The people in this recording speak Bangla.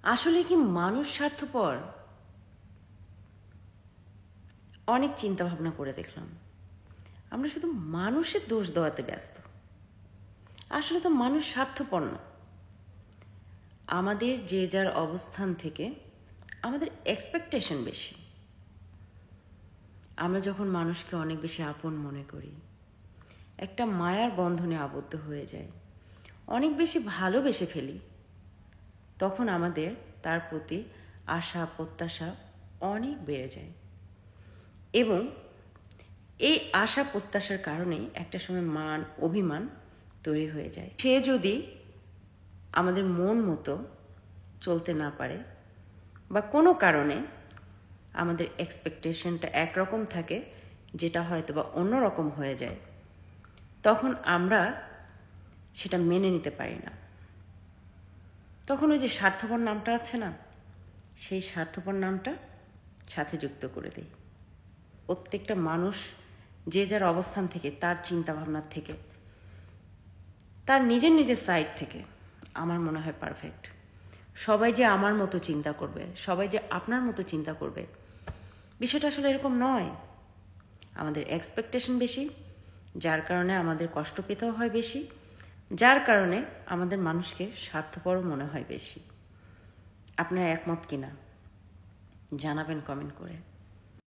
আসলে কি মানুষ স্বার্থপর? অনেক চিন্তা ভাবনা করে দেখলাম, আমরা শুধু মানুষের দোষ দেওয়াতে ব্যস্ত। আসলে তো মানুষ স্বার্থপর না। আমাদের যে যার অবস্থান থেকে আমাদের এক্সপেকটেশন বেশি। আমরা যখন মানুষকে অনেক বেশি আপন মনে করি, একটা মায়ার বন্ধনে আবদ্ধ হয়ে যায়, অনেক বেশি ভালোবেসে ফেলি, তখন আমাদের তার প্রতি আশা প্রত্যাশা অনেক বেড়ে যায়। এবং এই আশা প্রত্যাশার কারণেই একটা সময় মান অভিমান তৈরি হয়ে যায়। সে যদি আমাদের মন মতো চলতে না পারে বা কোনো কারণে আমাদের এক্সপেকটেশনটা একরকম থাকে, যেটা হয়তো বা অন্যরকম হয়ে যায়, তখন আমরা সেটা মেনে নিতে পারি না। তখন ওই যে স্বার্থপর নামটা আছে না, সেই স্বার্থপর নামটা সাথে যুক্ত করে দেই। প্রত্যেকটা মানুষ যে যার অবস্থান থেকে, তার চিন্তা ভাবনার থেকে, তার নিজের নিজের সাইড থেকে আমার মনে হয় পারফেক্ট। সবাই যে আমার মতো চিন্তা করবে, সবাই যে আপনার মতো চিন্তা করবে, বিষয়টা আসলে এরকম নয়। আমাদের এক্সপেকটেশন বেশি, যার কারণে আমাদের কষ্ট পেতেও হয় বেশি, যার কারণে আমাদের মানুষকে স্বার্থপরও মনে হয় বেশি। আপনার একমত কিনা জানাবেন কমেন্ট করে।